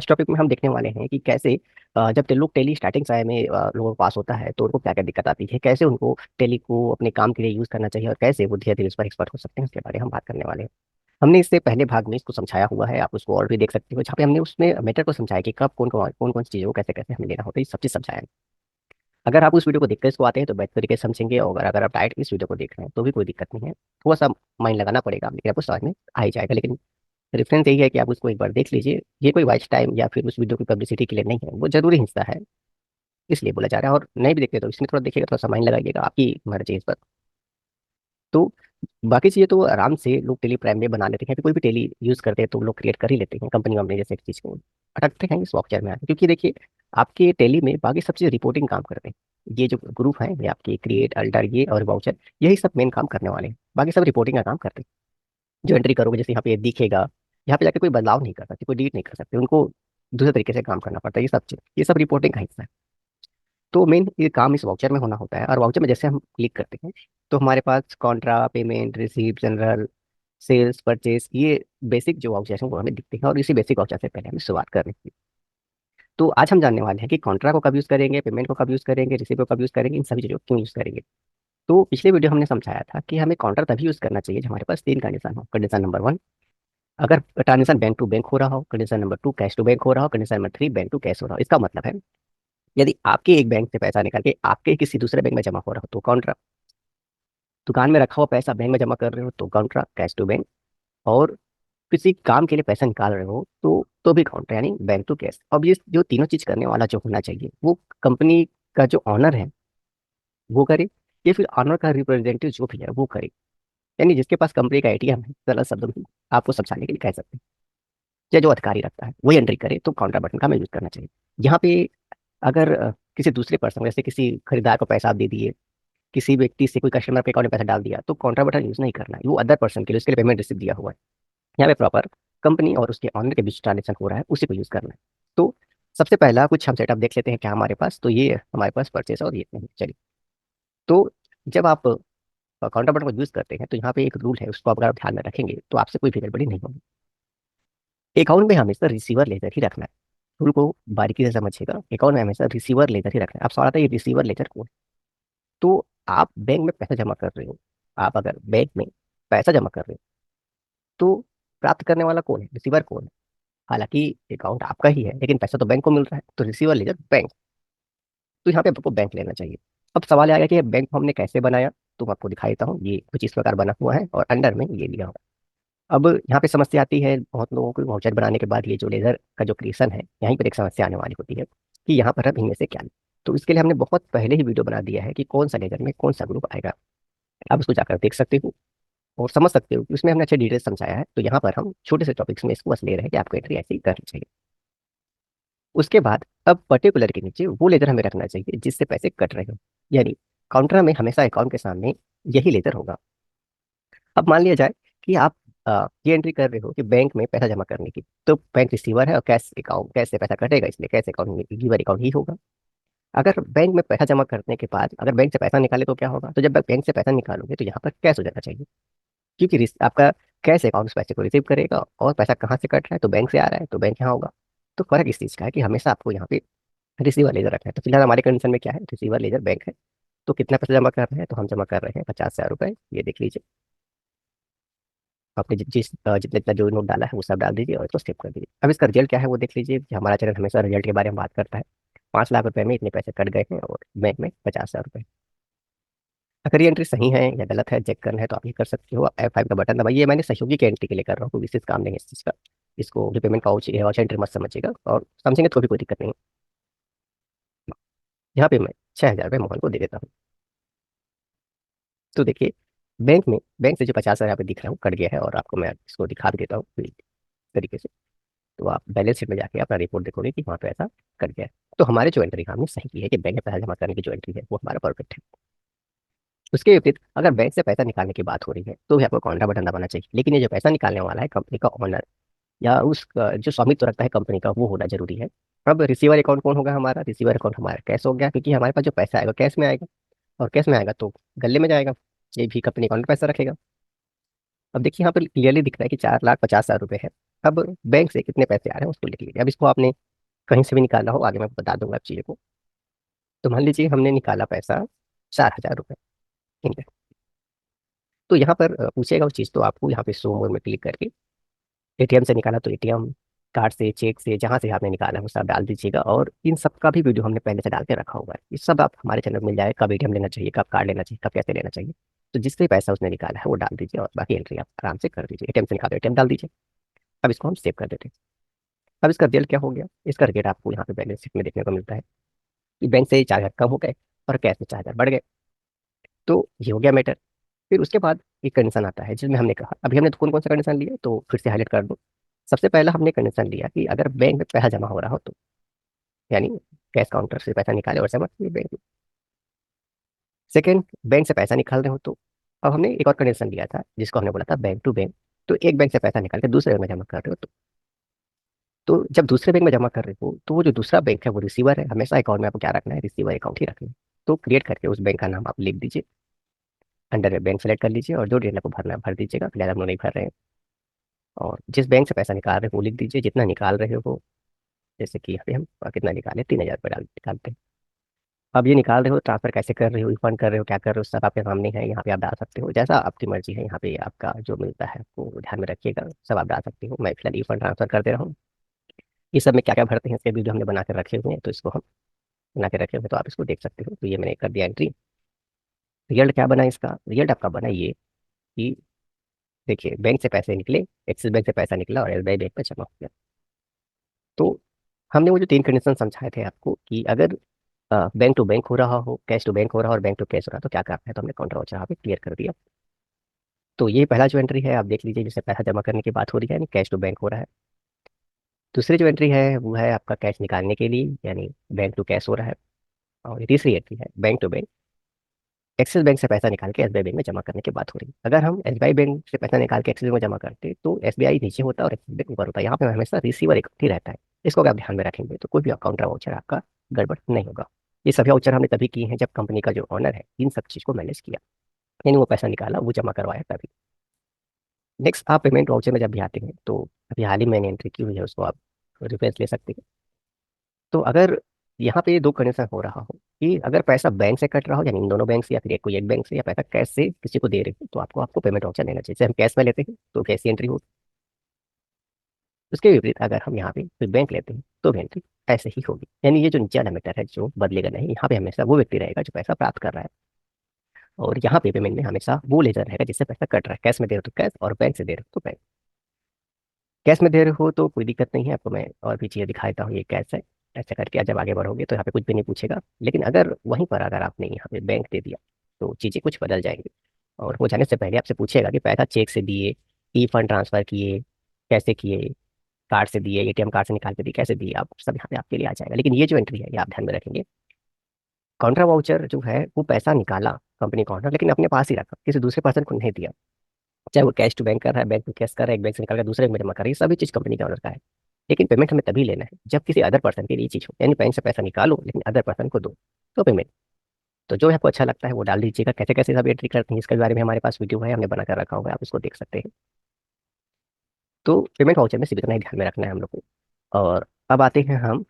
इस टॉपिक में हम देखने वाले हैं कि कैसे जब लोग टेली स्टार्टिंग समय में लोगों को पास होता है तो उनको क्या क्या दिक्कत आती है, कैसे उनको टेली को अपने काम के लिए यूज करना चाहिए और कैसे वो धीरे धीरे उस पर एक्सपर्ट हो सकते हैं, इसके बारे में हम बात करने वाले हैं। हमने इससे पहले भाग में इसको समझाया हुआ है, आप उसको और भी देख सकते हो, जहाँ पे हमने उसमें मैटर को समझाया कि कब कौन कौन सी चीज़ों को कैसे कैसे हमें लेना होता है, ये सब चीज़ समझाया है। अगर आप उस वीडियो को देखकर इसको आते हैं तो बेहतर तरीके से समझेंगे, और अगर आप डायरेक्ट इस वीडियो को देख रहे हैं तो भी कोई दिक्कत नहीं है। थोड़ा सा माइंड लगाना पड़ेगा, लेकिन आपको समझ में आ ही जाएगा। लेकिन रेफरेंस यही है कि आप उसको एक बार देख लीजिए। ये कोई वाइच टाइम या फिर उस वीडियो की पब्लिसिटी के लिए नहीं है, वो जरूरी हिस्सा है, इसलिए बोला जा रहा है। और नहीं भी देखते तो इसमें थोड़ा देखिएगा, थोड़ा सा माइंड लगाइएगा, आपकी मर्जी है इस पर। तो बाकी चीज़ें तो आराम से लोग टेली प्राइम में बना लेते हैं, फिर कोई भी टेली यूज़ करते हैं तो लोग क्रिएट कर ही लेते हैं, कंपनी वंपनी जैसे एक चीज़ को अटकते हैं इस सॉफ्टवेयर में आके। क्योंकि देखिए, आपके टेली में बाकी सब चीज़ रिपोर्टिंग काम करते हैं। ये जो ग्रुप है, ये आपकी क्रिएट, अल्टर, ये और वाउचर, यही सब मेन काम करने वाले हैं। बाकी सब रिपोर्टिंग का काम करते हैं। जो एंट्री करोगे, जैसे यहाँ पे दिखेगा, यहाँ पे जाके कोई बदलाव नहीं कर सकते, कोई डिलीट नहीं कर सकते, उनको दूसरे तरीके से काम करना पड़ता है। ये सब चीज़, ये सब रिपोर्टिंग का हिस्सा है। तो मेन ये काम इस वाउचर में होना होता है, और वाउचर में जैसे हम क्लिक करते हैं तो हमारे पास contra, payment, receipt, journal, sales, purchase, ये बेसिक जो वाउचर हैं वो हमें दिखते हैं। और इसी बेसिक वाउचर से पहले हमें शुरुआत करनी है। तो आज हम जानने वाले हैं कि कॉन्ट्रा को कब यूज़ करेंगे, पेमेंट को कब यूज़ करेंगे, रिसीप्ट को कब यूज़ करेंगे, इन सभी चीज़ों को क्यों यूज़ करेंगे। तो पिछले वीडियो हमने समझाया था कि हमें कॉन्ट्रा तभी यूज़ करना चाहिए जब हमारे पास तीन कंडीशन हो। कंडीशन नंबर वन, अगर ट्रांजेक्शन बैंक टू बैंक हो रहा हो। Condition number two, cash to bank हो रहा हो। Condition number three, bank to cash हो रहा हो। इसका मतलब है, यदि आपके एक बैंक से पैसा निकाल के आपके किसी दूसरे बैंक में जमा हो रहा हो तो काउंटर, दुकान में रखा हुआ पैसा बैंक में जमा कर रहे हो तो काउंटर, कैश टू बैंक, और किसी काम के लिए पैसा निकाल रहे हो तो भी काउंटर, यानी बैंक टू कैश। अब ये जो तीनों चीज करने वाला जो होना चाहिए वो कंपनी का जो ऑनर है वो करे, या फिर ऑनर का रिप्रेजेंटेटिव जो भी है वो करे। यानी जिसके पास कंपनी का एटीएम है, सरल शब्दों में आपको समझाने के लिए कह सकते हैं, या जो अधिकारी रखता है वही एंट्री करे, तो काउंटर बटन का हमें यूज करना चाहिए। यहाँ पे अगर किसी दूसरे पर्सन, जैसे किसी खरीदार को पैसा आप दे दिए, किसी व्यक्ति से कोई कस्टमर के अकाउंट में पैसा डाल दिया, तो काउंटर बटन यूज नहीं करना है। वो अदर पर्सन के लिए, उसके लिए पेमेंट रिसीव दिया हुआ है। यहाँ पे प्रॉपर कंपनी और उसके ऑनर के बीच ट्रांजेक्शन हो रहा है, उसी को यूज करना है। तो सबसे पहला कुछ हम सेटअप देख लेते हैं क्या हमारे पास। तो ये हमारे पास परचेस और ये नहीं, चलिए। तो जब आप काउंटर बटन को यूज करते हैं तो यहाँ पे एक रूल है, उसको अगर आप ध्यान में रखेंगे तो आपसे कोई भी गड़बड़ी नहीं होगी। अकाउंट में हमेशा रिसीवर लेजर ही रखना है। रूल को बारीकी से समझिएगा, अकाउंट में हमेशा रिसीवर लेजर ही रखना है। आप सवाल आता है ये रिसीवर लेजर कौन। तो आप बैंक में पैसा जमा कर रहे हो, आप अगर बैंक में पैसा जमा कर रहे हो तो प्राप्त करने वाला कौन है, रिसीवर कौन है। हालांकि अकाउंट आपका ही है लेकिन पैसा तो बैंक को मिल रहा है, तो रिसीवर लेजर बैंक। तो यहाँ पे आपको बैंक लेना चाहिए। अब सवाल आएगा कि ये बैंक हमने कैसे बनाया, तो मैं आपको दिखा देता हूँ। ये कुछ इस प्रकार बना हुआ है और अंडर में ये लिया हुआ है। अब यहाँ पे समस्या आती है बहुत लोगों को, वाउचर बनाने के बाद ये जो लेजर का जो क्रिएशन है, यहीं पर एक समस्या आने वाली होती है कि यहाँ पर हम इनमें से क्या लें। तो इसके लिए हमने बहुत पहले ही वीडियो बना दिया है कि कौन सा लेजर में कौन सा ग्रुप आएगा। आप उसको जाकर देख सकते हो और समझ सकते हो कि उसमें हमने अच्छे डिटेल समझाया है। तो यहाँ पर हम छोटे से टॉपिक्स में इसको बस ले रहे हैं कि आपको एंट्री ऐसे ही करनी चाहिए। उसके बाद अब पर्टिकुलर के नीचे वो लेजर हमें रखना चाहिए जिससे पैसे कट रहे हो। यानी काउंटर में हमेशा अकाउंट के सामने यही लेजर होगा। अब मान लिया जाए कि आप ये एंट्री कर रहे हो कि बैंक में पैसा जमा करने की, तो बैंक रिसीवर है और कैश अकाउंट, कैश से पैसा कटेगा, इसलिए कैश अकाउंट में गिवर अकाउंट ही होगा। अगर बैंक में पैसा जमा करने के बाद अगर बैंक से पैसा निकाले तो क्या होगा, तो जब बैंक से पैसा निकालोगे तो यहाँ पर कैश हो जाना चाहिए। क्योंकि आपका कैश अकाउंट उस पैसे को रिसीव करेगा, और पैसा कहाँ से कट रहा है, तो बैंक से आ रहा है, तो बैंक यहाँ होगा। तो फर्क इस चीज़ का है कि हमेशा आपको यहाँ पे रिसीवर लेजर रखना है। तो फिलहाल हमारे कंडीशन में क्या है, रिसीवर लेजर बैंक है। तो कितना पैसा जमा कर रहे हैं, तो हम जमा कर रहे हैं 50,000 रुपये। ये देख लीजिए, आपने जितने जितना जो नोट डाला है वो सब डाल दीजिए और इसको सेव कर दीजिए। अब इसका रिजल्ट क्या है वो देख लीजिए कि हमारा चैनल हमेशा रिजल्ट के बारे में बात करता है। 5 लाख रुपए में इतने पैसे कट गए हैं और बैंक में 50,000 रुपये। अगर ये एंट्री सही है या गलत है चेक करना है तो आप ये कर सकते हो। F5 का बटन दबाइए। मैंने सहयोगी के एंट्री के लिए कर रहा हूँ, कोई विशेष काम नहीं है इस चीज़ का। इसको रिपेमेंट का एंट्री मत समझिएगा, और समझेंगे तो भी कोई दिक्कत नहीं है। यहाँ पे मैं 6,000 रुपये मोहन को दे देता हूँ। तो देखिए, बैंक से जो 50,000 यहाँ पे दिख रहा है वो कट गया है, और आपको मैं इसको दिखा भी देता हूँ पूरी तरीके से। तो आप बैलेंस शीट में जाके अपना रिपोर्ट देखोगे कि वहाँ पे ऐसा कट गया है। तो हमारे जो एंट्री हमने सही की है कि बैंक में पैसा जमा करने की जो एंट्री है वो हमारा परफेक्ट है। उसके विपरीत अगर बैंक से पैसा निकालने की बात हो रही है तो भी आपको कॉन्ट्रा बटन दबाना चाहिए। लेकिन ये जो पैसा निकालने वाला है कंपनी का ऑनर, या उस जो स्वामित्व रखता है कंपनी का, वो होना जरूरी है। अब रिसीवर अकाउंट कौन होगा, हमारा रिसीवर अकाउंट हमारा कैश हो गया, क्योंकि हमारे पास जो पैसा आएगा कैश में आएगा, और कैश में आएगा तो गले में जाएगा। ये भी कंपनी अकाउंट में पैसा रखेगा। अब देखिए यहाँ पर क्लियरली दिख रहा है कि 4,50,000 रुपये है। अब बैंक से कितने पैसे आ रहे हैं उसको लिख लीजिए। अब इसको आपने कहीं से भी निकाला हो, आगे मैं बता दूंगा आप चीज़ों को। तो मान लीजिए हमने निकाला पैसा 4,000 रुपये, ठीक है। तो यहाँ पर पूछेगा उस चीज़, तो आपको यहाँ पे शो मोर में क्लिक करके एटीएम से निकाला तो एटीएम, कार्ड से, चेक से, जहाँ से आपने निकाला है वो सब डाल दीजिएगा। और इन सब का भी वीडियो हमने पहले से डाल के कब रखा हुआ है, ये सब आप हमारे चैनल में मिल जाएगा। कब एटीएम लेना चाहिए, कब कार्ड लेना चाहिए, कब कैसे लेना चाहिए। तो जिससे पैसा उसने निकाला है वो डाल दीजिए और बाकी एंट्री आप आराम से कर दीजिए। एटीएम से निकालो, एटीएम डाल दीजिए। अब इसको हम सेव कर देते हैं। अब इसका रिजल्ट क्या हो गया, इसका रिजल्ट आपको यहाँ पे बैलेंस शीट में देखने को मिलता है कि बैंक से 4,000 कम हो गए और कैश में 4,000 बढ़ गए। तो ये हो गया मैटर। फिर उसके बाद एक कंडीशन आता है जिसमें हमने कहा, अभी हमने कौन कौन सा कंडीशन लिया तो फिर से हाईलाइट कर दो। सबसे पहला हमने कंडीशन लिया कि अगर बैंक में पैसा जमा हो रहा हो तो, यानी कैश काउंटर से पैसा निकाले और जमा किए बैंक में। सेकंड, बैंक से पैसा निकाल रहे हो तो। अब हमने एक और कंडीशन लिया था जिसको हमने बोला था बैंक टू बैंक। तो एक बैंक से पैसा निकाल के दूसरे बैंक में जमा कर रहे हो तो जब दूसरे बैंक में जमा कर रहे हो तो वो जो दूसरा बैंक है वो रिसीवर है। हमेशा अकाउंट में आपको क्या रखना है, रिसीवर अकाउंट ही रखना है। तो क्रिएट करके उस बैंक का नाम आप लिख दीजिए, अंडर बैंक सेलेक्ट कर लीजिए और जो डिटेल आपको भरना है भर दीजिएगा। फिलहाल हम लोग नहीं भर रहे हैं। और जिस बैंक से पैसा निकाल रहे हो वो लिख दीजिए, जितना निकाल रहे हो। जैसे कि यहाँ पे हम कितना निकाले, 3,000 रुपये डाल निकालते हैं। अब ये निकाल रहे हो, ट्रांसफर कैसे कर रहे हो, रिफंड कर रहे हो, क्या कर रहे हो, सब आपके सामने है। यहाँ पे आप डाल सकते हो जैसा आपकी मर्जी है। यहाँ पे आपका जो मिलता है वो ध्यान में रखिएगा, सब आप डाल सकते हो। मैं फिलहाल रिफंड ट्रांसफर कर दे रहा हूँ। ये सब में क्या क्या भरते हैं इसके वीडियो हमने बना कर रखे हुए हैं, तो इसको हम बना के रखे हुए हैं, तो आप इसको देख सकते हो। तो ये मैंने कर दिया एंट्री। रिजल्ट क्या बना इसका, रिजल्ट आपका बना ये कि देखिए बैंक से पैसे निकले, एक्सिस बैंक से पैसा निकला और एसबीआई बैंक में जमा हो गया। तो हमने वो जो तीन कंडीशन समझाए थे आपको कि अगर बैंक टू बैंक हो रहा हो, कैश टू बैंक हो रहा हो और बैंक टू कैश हो रहा हो तो क्या करना है, तो हमने काउंटर वाउचर यहाँ पे क्लियर कर दिया। तो ये पहला जो एंट्री है आप देख लीजिए, जिससे पैसा जमा करने की बात हो रही है, यानी कैश टू बैंक हो रहा है। दूसरी जो एंट्री है वो है आपका कैश निकालने के लिए, यानी बैंक टू कैश हो रहा है। और ये तीसरी एंट्री है bank to bank, Axis bank से पैसा निकाल के एसबीआई बैंक में जमा करने की बात हो रही है। अगर हम एसबीआई बैंक से पैसा निकाल के एक्सिस बैंक में जमा करते तो एसबीआई नीचे होता और एक्सिस बैंक ऊपर होता। यहाँ पे हमेशा रिसीवर एक ही रहता है। इसको अगर आप ध्यान में रखेंगे तो कोई भी अकाउंट वाउचर आपका गड़बड़ नहीं होगा। ये सभी वाउचर हमने तभी किए हैं जब कंपनी का जो ऑनर है इन सब चीज को मैनेज किया, यानी वो पैसा निकाला, वो जमा करवाया तभी। नेक्स्ट, आप पेमेंट वाउचर में जब भी आते हैं तो अभी हाल ही मैंने एंट्री की हुई है, उसको आप रिफरेंस ले सकते हैं। तो अगर यहाँ पे दो कंडीशन हो रहा हो कि अगर पैसा बैंक से कट रहा हो, यानी इन दोनों बैंक से या फिर एक कोई एक बैंक से, या पैसा कैश से किसी को दे रहे हो, तो आपको आपको पेमेंट वाउचर लेना चाहिए। जैसे हम कैश में लेते हैं तो कैसी एंट्री होगी, उसके विपरीत अगर हम यहाँ पे कोई बैंक लेते हैं तो भी एंट्री ऐसे ही होगी। यानी ये जो नीचे वाला मीटर है जो बदलेगा नहीं, यहाँ पे हमेशा वो व्यक्ति रहेगा जो पैसा प्राप्त कर रहा है। और यहाँ पे पेमेंट में हमेशा वो लेजर रहेगा जिससे पैसा कट रहा है। कैश में दे रहे हो तो कैश, और बैंक से दे रहे हो तो बैंक। कैश में दे रहे हो तो कोई दिक्कत नहीं है, आपको मैं और भी चीज़ें दिखाता हूँ। ये कैश है, ऐसा करके जब आगे बढ़ोगे तो यहाँ पे कुछ भी नहीं पूछेगा। लेकिन अगर वहीं पर अगर आपने यहाँ पे बैंक दे दिया तो चीज़ें कुछ बदल जाएंगी। और हो जाने से पहले आपसे पूछेगा कि पैसा चेक से दिए, ई फंड ट्रांसफर किए, कैसे किए, कार्ड से दिए, एटीएम कार्ड से निकाल के दिए, कैसे दिए, आप सब यहाँ पे आपके लिए आ जाएगा। लेकिन ये जो एंट्री है ये आप ध्यान में रखेंगे। काउंटर वाउचर जो है वो पैसा निकाला कंपनी काउंटर, लेकिन अपने पास ही रखा, किसी दूसरे पर्सन को नहीं दिया। चाहे वो कैश टू बैंक कर रहा है, बैंक टू कैश कर रहा है, एक बैंक से निकाल कर दूसरे बैंक में जमा कर रहा है, ये सभी चीज कंपनी के ऑनर का है। लेकिन पेमेंट हमें तभी लेना है जब किसी अदर पर्सन के लिए चीज हो, यानी बैंक से पैसा निकालो लेकिन अदर पर्सन को दो, तो पेमेंट। तो जो आपको अच्छा लगता है वो डाल दीजिएगा। कैसे कैसे सब एंट्री करते हैं इसके बारे में हमारे पास वीडियो है, हमने बना कर रखा होगा, आप इसको देख सकते हैं। तो पेमेंट वाउचर में सिर्फ इतना ही ध्यान में रखना है हम लोग को। और अब आते हैं हम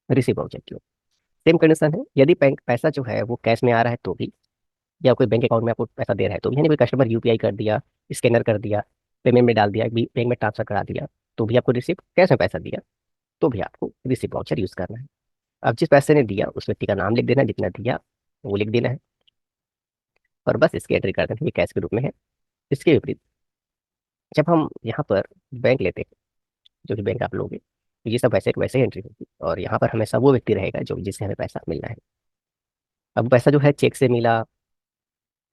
रिसीव वाउचर की ओर। सेम कंडीशन है, यदि बैंक पैसा जो है वो कैश में आ रहा है तो भी, या कोई बैंक अकाउंट में आपको पैसा दे रहा है तो भी, यानी कोई कस्टमर यूपीआई कर दिया, स्कैनर कर दिया, पेमेंट में डाल दिया, बैंक में ट्रांसफर करा दिया, तो भी आपको रिसिप्ट, कैश में पैसा दिया तो भी आपको रिसिप्ट वाउचर यूज करना है। अब जिस पैसे ने दिया उस व्यक्ति का नाम लिख देना है, जितना दिया वो लिख देना है, और बस इसकी एंट्री कर देना है, ये कैश के रूप में है। इसके विपरीत जब हम यहाँ पर बैंक लेते हैं, जो भी बैंक आप लोगे, तो ये सब वैसे वैसे ही एंट्री होगी। और यहाँ पर हमेशा वो व्यक्ति रहेगा जो जिससे हमें पैसा मिलना है। अब पैसा जो है चेक से मिला,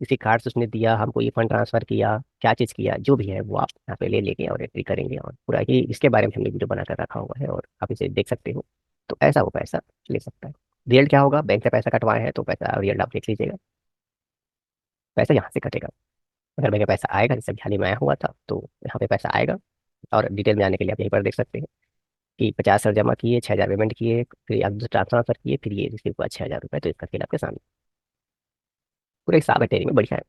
किसी कार्ड से उसने दिया, हमको ये फंड ट्रांसफर किया, क्या चीज़ किया, जो भी है वो आप यहाँ पे ले लेंगे और एंट्री करेंगे। और पूरा ही इसके बारे में हमने वीडियो बनाकर रखा हुआ है और आप इसे देख सकते हो। तो ऐसा वो पैसा ले सकता है। रिजल्ट क्या होगा, बैंक से पैसा कटवाए हैं तो पैसा रिजल्ट आप देख लीजिएगा, पैसा यहाँ से कटेगा। अगर बैंक में पैसा आएगा, जैसे अभी हाल ही में आया हुआ था, तो यहाँ पे पैसा आएगा। और डिटेल में जाने के लिए आप यहीं पर देख सकते हैं कि 50,000 जमा किए, 6,000 पेमेंट किए, फिर आप दूसरा ट्रांसफर किए, फिर ये रिसीव हुआ 6,000 रुपये। तो इसका फिर आपके सामने पूरा हिसाब है, टेरी में बढ़िया है।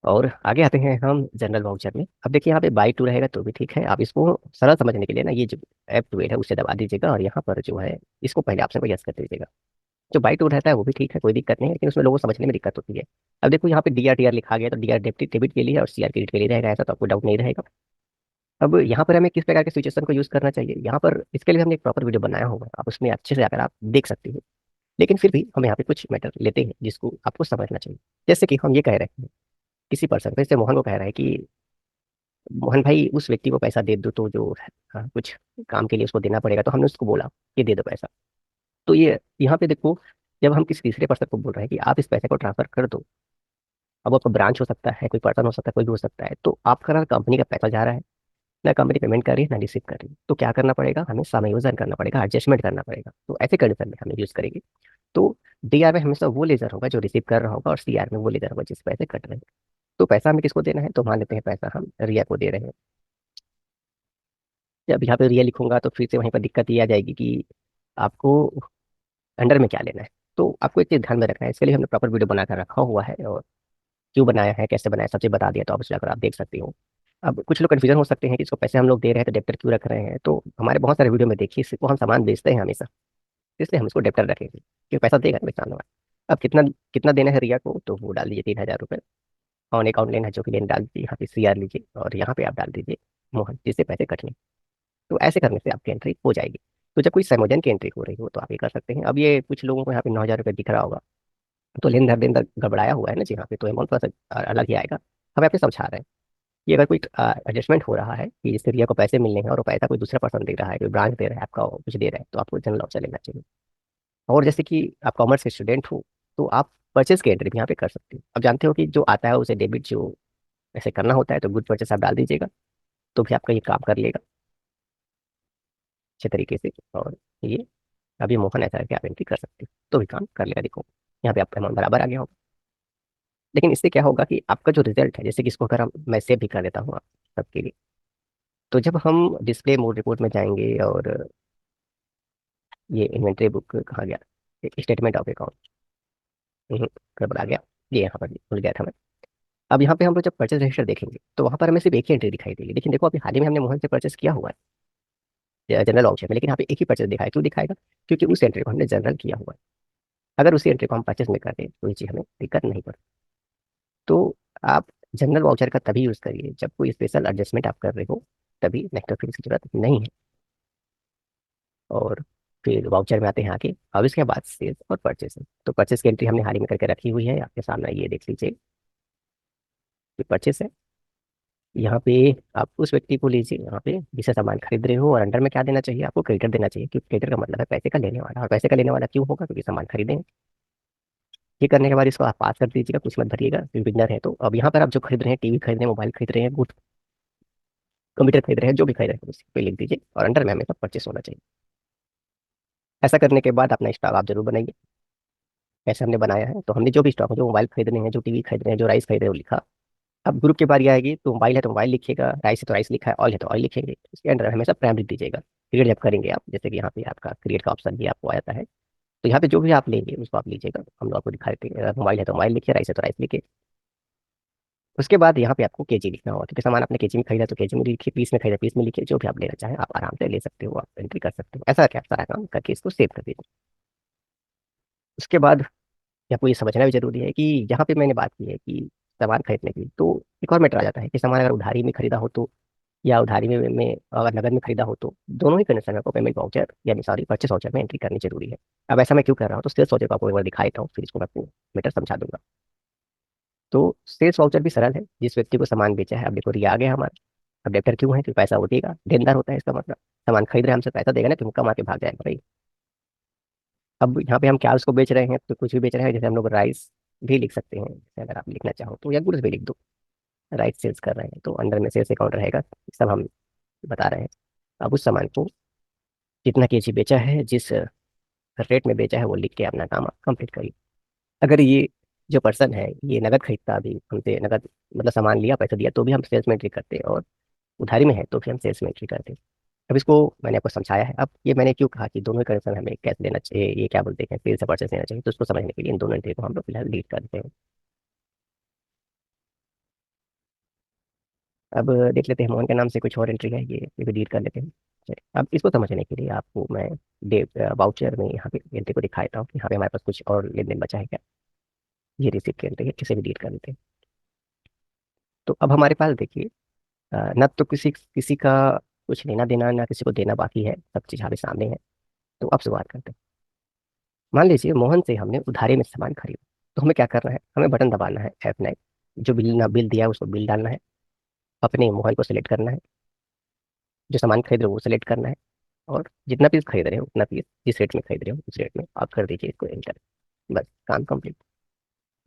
और आगे आते हैं हम जनरल वाउचर में। अब देखिए यहाँ पे बाई टू रहेगा तो भी ठीक है, आप इसको सरल समझने के लिए ना ये जो F12 है उसे दबा दीजिएगा, और यहाँ पर जो है इसको पहले ऑप्शन को यस कर दीजिएगा। जो बाई टू रहता है वो भी ठीक है, कोई दिक्कत नहीं है, लेकिन उसमें लोगों को समझने में दिक्कत होती है। अब देखो यहाँ पे DRTR लिखा गया, तो DR डेबिट डेबिट के लिए और CR क्रेडिट के लिए रहेगा, ऐसा तो आपको डाउट नहीं रहेगा। अब यहाँ पर हमें किस प्रकार के सिचुएशन को यूज करना चाहिए, यहाँ पर इसके लिए हमने एक प्रॉपर वीडियो बनाया होगा, आप उसमें अच्छे से अगर आप देख सकते हो। लेकिन फिर भी हम यहाँ पे कुछ मैटर लेते हैं जिसको आपको समझना चाहिए। जैसे कि हम ये कह रहे हैं, किसी पर्सन को, जैसे मोहन को कह रहा है कि मोहन भाई उस व्यक्ति को पैसा दे दो, तो जो कुछ काम के लिए उसको देना पड़ेगा, तो हमने उसको बोला कि दे दो पैसा। तो ये यहाँ पे देखो, जब हम किसी तीसरे पर्सन को बोल रहे हैं कि आप इस पैसे को ट्रांसफर कर दो, अब आपका ब्रांच हो सकता है, कोई पर्सन हो सकता है, कोई भी हो सकता है, तो आपका ना कंपनी का पैसा जा रहा है, ना कंपनी पेमेंट कर रही है, ना रिसीव कर रही है, तो क्या करना पड़ेगा, हमें समायोजन करना पड़ेगा, एडजस्टमेंट करना पड़ेगा। तो ऐसे कंडीशन में हमें यूज करेंगे। तो DR में हमेशा वो लेजर होगा जो रिसीव कर रहा होगा, और CR में वो लेजर होगा जिस पैसे कट रहे हैं। तो पैसा हमें किसको देना है, तो मान लेते हैं पैसा हम रिया को दे रहे हैं। जब यहाँ पे रिया लिखूंगा तो फिर से वहीं पर दिक्कत ये आ जाएगी कि आपको अंडर में क्या लेना है। तो आपको एक चीज ध्यान में रखना है, इसके लिए हमने प्रॉपर वीडियो बनाकर रखा हुआ है, और क्यों बनाया है, कैसे बनाया, सब चीज बता दिया, तो आप उसे जाकर आप देख सकते हो। अब कुछ लोग कन्फ्यूजन हो सकते हैं कि इसको पैसे हम लोग दे रहे हैं तो डेप्टर क्यों रख रहे हैं, तो हमारे बहुत सारे वीडियो में देखिए, इसको हम सामान बेचते हैं हमेशा, इसलिए हम इसको डेप्टर रखेंगे, क्योंकि पैसा देगा ना बेचने वाला। अब कितना कितना देना है रिया को, तो वो डाल दीजिए 3,000 रुपये। ऑन अकाउंट लेना है जो कि लेन डाल दीजिए, यहाँ पे CR लीजिए, और यहाँ पे आप डाल दीजिए मोहन, जिससे पैसे कटने। तो ऐसे करने से आपकी एंट्री हो जाएगी। तो जब कोई सैमोजन की एंट्री हो रही हो तो आप ये कर सकते हैं। अब ये कुछ लोगों को यहाँ पे 9,000 रुपये दिख रहा होगा, तो लेन देन गड़बड़ाया हुआ है ना जी, यहाँ पे तो अमाउंट थोड़ा सा अलग ही आएगा। हम यहाँ पे समझा रहे हैं कि अगर कोई एडजस्टमेट हो रहा है कि जिससे रिया को पैसे मिलने हैं, और वो पैसा कोई दूसरा पर्सन दे रहा है, कोई ब्रांच दे रहा है, आपका कुछ दे रहा है, तो आपको जनरल ऑप्शन लेना चाहिए। और जैसे कि आप कॉमर्स के स्टूडेंट हो, तो आप परचेस की एंट्री भी यहाँ पे कर सकते हो। अब जानते हो कि जो आता है उसे डेबिट जो ऐसे करना होता है, तो गुड परचेस आप डाल दीजिएगा, तो भी आपका ये काम कर लेगा अच्छे तरीके से। और ये अभी मोहन ऐसा है कि आप एंट्री कर सकते हो, तो भी काम कर लेगा। देखो यहाँ पे आपका अमाउंट बराबर आ गया होगा। लेकिन इससे क्या होगा कि आपका जो रिजल्ट है, जैसे कि इसको अगर हम मैं सेव भी कर देता हूँ आप सबके लिए, तो जब हम डिस्प्ले मोड रिपोर्ट में जाएंगे, और ये इन्वेंट्री बुक कहाँ गया, स्टेटमेंट ऑफ अकाउंट, गड़बड़ आ गया, ये यहाँ पर भूल गया था मैं। अब यहाँ पे हम लोग जब परचेज रजिस्टर देखेंगे, तो वहाँ पर हमें सिर्फ एक ही एंट्री दिखाई देगी। लेकिन देखो अभी हाल ही में हमने मोहन से परचेस किया हुआ है जनरल ऑप्शन में, लेकिन यहाँ पे एक ही परचेज दिखाया, क्यों दिखाएगा, क्योंकि उस एंट्री को हमने जनरल किया हुआ है। अगर उसी एंट्री को हम परचेज में करते तो ये चीज़ हमें दिक्कत नहीं पड़ती। तो आप जनरल वाउचर का तभी यूज़ करिए जब कोई स्पेशल एडजस्टमेंट आप कर रहे हो, तभी, नहीं तो फिर इसकी जरूरत नहीं है। और फिर वाउचर में आते हैं आके, अब इसके बाद सेल्स और परचेस। तो परचेस की एंट्री हमने हाल ही में करके रखी हुई है आपके सामने, ये देख लीजिए, ये परचेस है। यहाँ पे आप उस व्यक्ति को लीजिए यहाँ पे जिसे सामान खरीद रहे हो, और अंडर में क्या देना चाहिए, आपको क्रेडिटर देना चाहिए, क्योंकि क्रेडिटर का मतलब है पैसे का लेने वाला, और पैसे का लेने वाला क्यों होगा, क्योंकि सामान खरीदे हैं। ये करने के बाद इसको आप पास कर दीजिएगा, कुछ मत भरिएगा, बिगनर है। तो अब यहाँ पर आप जो खरीद रहे हैं, टीवी खरीद रहे हैं, मोबाइल खरीद रहे हैं, गुड कंप्यूटर खरीद रहे हैं, जो भी खरीद रहे हैं उस पे लिख दीजिए, और अंडर में हमेशा परचेस होना चाहिए। ऐसा करने के बाद अपना स्टॉक आप जरूर बनाइए। ऐसे हमने बनाया है, तो हमने जो भी स्टॉक, जो मोबाइल खरीद रहे हैं, जो टीवी खरीद रहे हैं, जो राइस खरीद रहे हैं, वो लिखा। अब ग्रुप की बारी आएगी, तो मोबाइल है तो मोबाइल लिखिएगा, राइस है तो राइस लिखा है, ऑयल है तो ऑयल लिखेंगे। इसके अंदर हमेशा प्राइम लिख दीजिएगा। क्रिएट जब करेंगे आप, जैसे कि यहाँ पे आपका क्रिएट का ऑप्शन भी आपको आ जाता है, तो यहाँ पे जो भी आप लेंगे उसको आप लीजिएगा, हम लोग आपको दिखा देते हैं। अगर मोबाइल है तो मोबाइल लिखिए, राइस है तो राइस लिखिए। उसके बाद यहाँ पे आपको केजी लिखना होगा, क्योंकि सामान आपने केजी में खरीदा तो केजी में लिखिए, पीस में खरीदा पीस में लिखिए, जो भी आप लेना चाहें आप आराम से ले सकते हो, आप एंट्री कर सकते हो। ऐसा क्या सारा काम करके इसको सेव कर दीजिए। उसके बाद आपको ये समझना भी जरूरी है कि यहाँ पे मैंने बात की है कि सामान खरीदने की, तो एक और मैटर आ जाता है कि सामान अगर उधारी में खरीदा हो तो, या उधारी में अगर नगद में खरीदा हो, तो दोनों ही कंडीशन में आपको पेमेंट वाउचर, यानी सॉरी परचेस वाउचर में एंट्री करनी जरूरी है। अब ऐसा मैं क्यों कर रहा हूँ, तो सेल्स वाउचर को आपको एक बार दिखा देता हूँ, फिर इसको मैं आपको मैटर समझा दूंगा। तो सेल्स वाउचर भी सरल है, जिस व्यक्ति को सामान बेचा है, अब देखो ये आ गया हमारा। अब डेप्टर क्यों है, क्योंकि पैसा वो देगा, देनदार होता है इसका मतलब, सामान खरीद रहे हैं हमसे, पैसा देगा ना, क्यों कमा के भाग जाएगा भाई। अब यहाँ पे हम क्या उसको बेच रहे हैं, तो कुछ भी बेच रहे हैं, जैसे हम लोग राइस भी लिख सकते हैं, जैसे अगर आप लिखना चाहो तो, या गुड्स भी लिख दो। राइस सेल्स कर रहे हैं तो अंडर में सेल्स अकाउंट रहेगा, सब हम बता रहे हैं। अब उस सामान को जितना केजी बेचा है, जिस रेट में बेचा है, वो लिख के अपना काम आप कंप्लीट करिए। अगर ये जो पर्सन है ये नगद खरीदता, अभी हमसे नगद मतलब सामान लिया, पैसा दिया, तो भी हम सेल्स में एंट्री करते हैं, और उधारी में है तो फिर हम सेल्स में एंट्री करते हैं। अब इसको मैंने आपको समझाया है। अब ये मैंने क्यों कहा कि दोनों कंडीशन हमें कैश लेना चाहिए, ये क्या बोलते हैं, सेल से परचेस लेना चाहिए, तो उसको समझने के लिए इन दोनों एंट्री को हम लोग फिलहाल लीड करते हैं। अब देख लेते हैं, मोहन के नाम से कुछ और एंट्री है, ये भी डिलीट कर लेते हैं। चलिए, अब इसको समझने के लिए आपको मैं डे वाउचर में यहाँ पे एंट्री को दिखाता हूँ कि यहाँ पे हमारे पास कुछ और लेन देन बचा है क्या। ये रिसीट की एंट्री है, किसे भी डिलीट कर देते हैं। तो अब हमारे पास देखिए, न तो किसी किसी का कुछ लेना देना, ना किसी को देना बाकी है, सब चीज़ हमारे सामने है। तो अब शुरुआत करते हैं। मान लीजिए मोहन से हमने उधारी में सामान खरीदा, तो हमें क्या करना है, हमें बटन दबाना है F9। जो बिल ना बिल दिया है उसको बिल डालना है, अपने मोबाइल को सिलेक्ट करना है, जो सामान खरीद रहे हो वो सिलेक्ट करना है, और जितना पीस खरीद रहे हो उतना पीस, जिस रेट में खरीद रहे हो उस रेट में आप कर दीजिए इसको एंटर। बस काम कंप्लीट।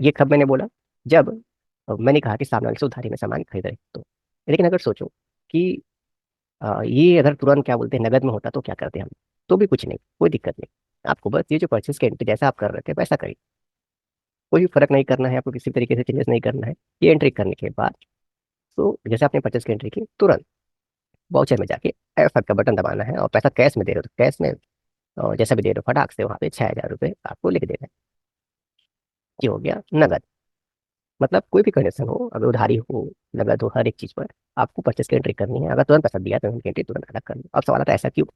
ये कब मैंने बोला, जब मैंने कहा कि सामने वाले से उधारी में सामान खरीद रहे तो। लेकिन अगर सोचो कि ये अगर तुरंत क्या बोलते हैं नगद में होता तो क्या करते हम, तो भी कुछ नहीं, कोई दिक्कत नहीं। आपको बस ये जो परचेस की एंट्री जैसा आप कर रहे थे वैसा करिए, कोई भी फर्क नहीं करना है आपको, किसी भी तरीके से चेंजेस नहीं करना है। ये एंट्री करने के बाद, तो जैसे आपने परचेस की एंट्री की तुरंत वाउचर में जाके F5 का बटन दबाना है, और पैसा कैश में दे रहे हो तो कैश में, और जैसा भी दे रहे हो फटाक से वहां पे 6,000 रुपये आपको लिख देना है। ये हो गया नगद। मतलब कोई भी कंडीशन हो, अगर उधारी हो, नगद हो, हर एक चीज पर आपको परचेस की एंट्री करनी है। अगर तुरंत पैसा दिया तो उनकी एंट्री तुरंत अदा कर लो। अब सवाल आता है ऐसा क्यों।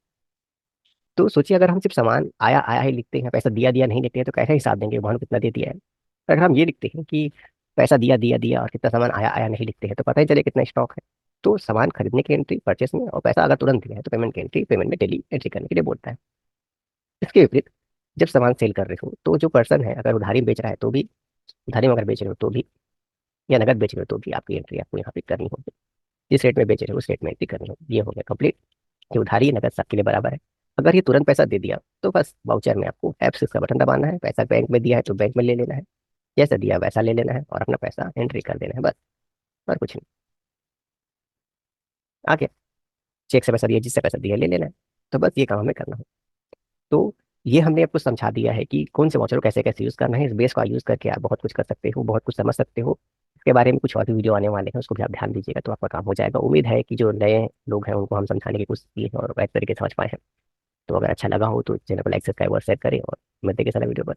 तो सोचिए, अगर हम सिर्फ सामान आया आया ही लिखते हैं, पैसा दिया दिया नहीं लिखते हैं, तो कैसे हिसाब देंगे वहां कितना दे दिया है। अगर हम ये लिखते हैं कि पैसा दिया दिया दिया और कितना सामान आया आया नहीं लिखते हैं, तो पता ही चले कितना स्टॉक है। तो सामान खरीदने की एंट्री परचेस में, और पैसा अगर तुरंत दिया है तो पेमेंट की एंट्री पेमेंट में डेली एंट्री करने के लिए बोलता है। इसके विपरीत, जब सामान सेल कर रहे हो तो जो पर्सन है अगर उधारी में बेच रहा है तो भी, उधारी में अगर बेच रहे हो तो भी, या नगद बेच रहे हो तो भी आपकी एंट्री आपको यहाँ पे करनी होगी। जिस रेट में बेच रहे हो उस रेट में एंट्री करनी होगी। ये हो गया कंप्लीट, कि उधारी नगद सबके लिए बराबर है। अगर ये तुरंत पैसा दे दिया तो बस वाउचर में आपको F6 का बटन दबाना है, पैसा बैंक में दिया है तो बैंक में ले लेना है, जैसा दिया वैसा ले लेना है और अपना पैसा एंट्री कर देना है बस। और कुछ नहीं। आगे चेक से पैसा दिया, जिससे पैसा दिया ले लेना है। तो बस ये काम हमें करना हो। तो ये हमने आपको समझा दिया है कि कौन से वाउचर को कैसे कैसे यूज़ करना है। इस बेस का यूज़ करके आप बहुत कुछ कर सकते हो, बहुत कुछ समझ सकते हो। इसके बारे में कुछ और भी वीडियो आने वाले हैं, उसको भी आप ध्यान दीजिएगा तो आपका काम हो जाएगा। उम्मीद है कि जो नए लोग हैं उनको हम समझाने की कोशिश की है और बेहतर तरीके से समझ पाए हैं। तो अगर अच्छा लगा हो तो चैनल को लाइक सब्सक्राइब और शेयर करें, और मिलते हैं किसी नए वीडियो पर।